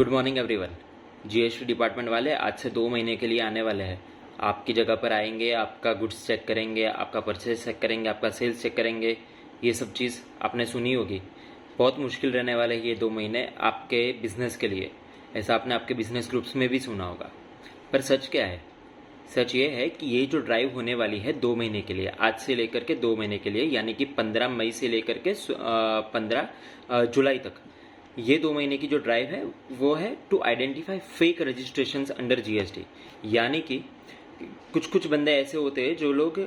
Good morning everyone. GST department वाले आज से 2 महीने के लिए आने वाले हैं। आपकी जगह पर आएंगे, आपका गुड्स चेक करेंगे, आपका परचेज चेक करेंगे, आपका सेल्स चेक करेंगे। ये सब चीज़ आपने सुनी होगी। बहुत मुश्किल रहने वाले हैं ये 2 महीने आपके बिजनेस के लिए। ऐसा आपने आपके बिजनेस ग्रुप्स में भी सुना होगा। पर सच क्या है? सच ये है कि ये जो ड्राइव होने वाली है 2 महीने के लिए, आज से लेकर के 2 महीने के लिए, यानी कि 15 मई से लेकर के 15 जुलाई तक, ये 2 महीने की जो ड्राइव है वो है to identify fake registrations under GST. यानी कि कुछ कुछ बंदे ऐसे होते हैं जो लोग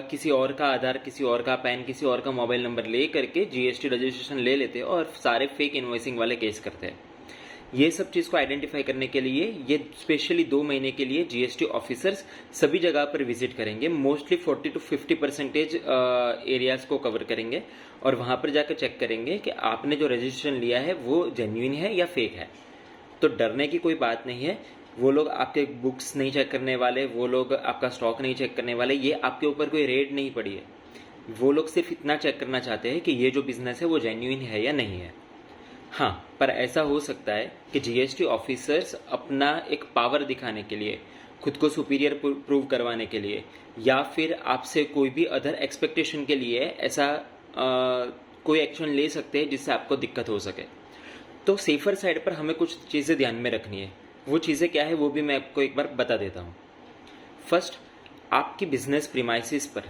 किसी और का आधार, किसी और का पैन, किसी और का मोबाइल नंबर ले करके जीएसटी रजिस्ट्रेशन ले लेते हैं और सारे फेक इनवॉइसिंग वाले केस करते हैं। ये सब चीज़ को आइडेंटिफाई करने के लिए ये स्पेशली 2 महीने के लिए जीएसटी ऑफिसर्स सभी जगह पर विजिट करेंगे। मोस्टली 40 to 50% एरियाज को कवर करेंगे और वहां पर जाकर चेक करेंगे कि आपने जो रजिस्ट्रेशन लिया है वो जेन्युइन है या फेक है। तो डरने की कोई बात नहीं है। वो लोग आपके बुक्स नहीं चेक करने वाले, वो लोग आपका स्टॉक नहीं चेक करने वाले, ये आपके ऊपर कोई रेड नहीं पड़ी है। वो लोग सिर्फ इतना चेक करना चाहते हैं कि ये जो बिजनेस है वो जेन्युइन है या नहीं है। हाँ, पर ऐसा हो सकता है कि जीएसटी ऑफिसर्स अपना एक पावर दिखाने के लिए, खुद को सुपीरियर प्रूव करवाने के लिए, या फिर आपसे कोई भी अदर एक्सपेक्टेशन के लिए ऐसा कोई एक्शन ले सकते हैं जिससे आपको दिक्कत हो सके। तो सेफर साइड पर हमें कुछ चीज़ें ध्यान में रखनी है। वो चीज़ें क्या है वो भी मैं आपको एक बार बता देता हूँ। फर्स्ट, आपकी बिजनेस प्रीमाइसिस पर,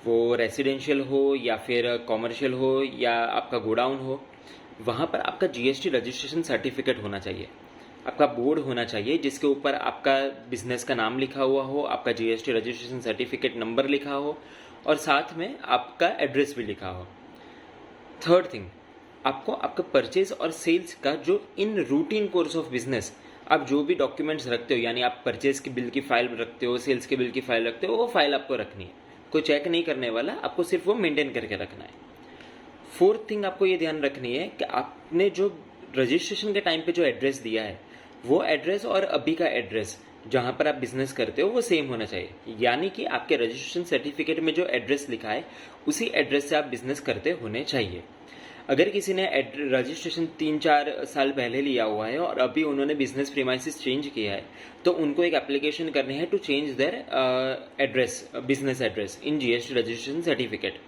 वो रेसिडेंशियल हो या फिर कॉमर्शियल हो या आपका गोडाउन हो, वहाँ पर आपका जीएसटी रजिस्ट्रेशन सर्टिफिकेट होना चाहिए। आपका बोर्ड होना चाहिए जिसके ऊपर आपका बिजनेस का नाम लिखा हुआ हो, आपका जीएसटी रजिस्ट्रेशन सर्टिफिकेट नंबर लिखा हो और साथ में आपका एड्रेस भी लिखा हो। थर्ड थिंग, आपको आपका परचेज और सेल्स का जो in routine course of business आप जो भी डॉक्यूमेंट्स रखते हो, यानी आप परचेज की बिल की फाइल रखते हो, सेल्स के बिल की फाइल रखते हो, वो फाइल आपको रखनी है। कोई चेक नहीं करने वाला, आपको सिर्फ वो मेंटेन करके रखना है। फोर्थ थिंग आपको ये ध्यान रखनी है कि आपने जो रजिस्ट्रेशन के टाइम पे जो एड्रेस दिया है वो एड्रेस और अभी का एड्रेस जहां पर आप बिजनेस करते हो वो सेम होना चाहिए। यानी कि आपके रजिस्ट्रेशन सर्टिफिकेट में जो एड्रेस लिखा है उसी एड्रेस से आप बिजनेस करते होने चाहिए। अगर किसी ने रजिस्ट्रेशन 3-4 साल पहले लिया हुआ है और अभी उन्होंने बिजनेस प्रीमाइसिस चेंज किया है तो उनको एक एप्लीकेशन करनी है to change their address, business address in GST registration certificate.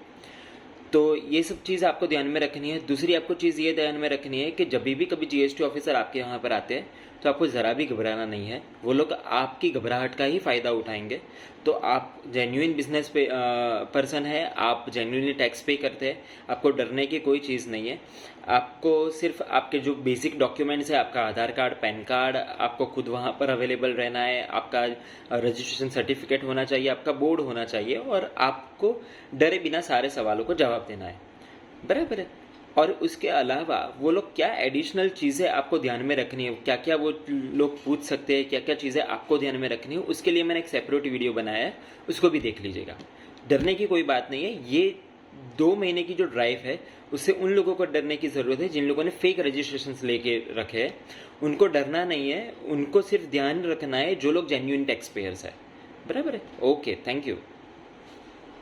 तो ये सब चीज़ आपको ध्यान में रखनी है। दूसरी आपको चीज़ ये ध्यान में रखनी है कि जब भी कभी जीएसटी ऑफिसर आपके यहाँ पर आते हैं तो आपको ज़रा भी घबराना नहीं है। वो लोग आपकी घबराहट का ही फ़ायदा उठाएंगे। तो आप जेन्युइन बिजनेस पे पर्सन है, आप जेन्युइनली टैक्स पे करते हैं, आपको डरने की कोई चीज़ नहीं है। आपको सिर्फ आपके जो बेसिक डॉक्यूमेंट्स है, आपका आधार कार्ड, पैन कार्ड, आपको खुद वहाँ पर अवेलेबल रहना है, आपका रजिस्ट्रेशन सर्टिफिकेट होना चाहिए, आपका बोर्ड होना चाहिए और आपको डरे बिना सारे सवालों को जवाब देना है। बराबर है। और उसके अलावा वो लोग क्या एडिशनल चीज़ें आपको ध्यान में रखनी है, क्या क्या वो लोग पूछ सकते हैं, क्या क्या चीज़ें आपको ध्यान में रखनी है, उसके लिए मैंने एक सेपरेट वीडियो बनाया है, उसको भी देख लीजिएगा। डरने की कोई बात नहीं है। ये 2 महीने की जो ड्राइव है उससे उन लोगों को डरने की ज़रूरत है जिन लोगों ने फेक रजिस्ट्रेशंस लेके रखे हैं। उनको डरना नहीं है, उनको सिर्फ ध्यान रखना है जो लोग जेन्युइन टैक्स पेयर्स है। बराबर है। Okay, thank you.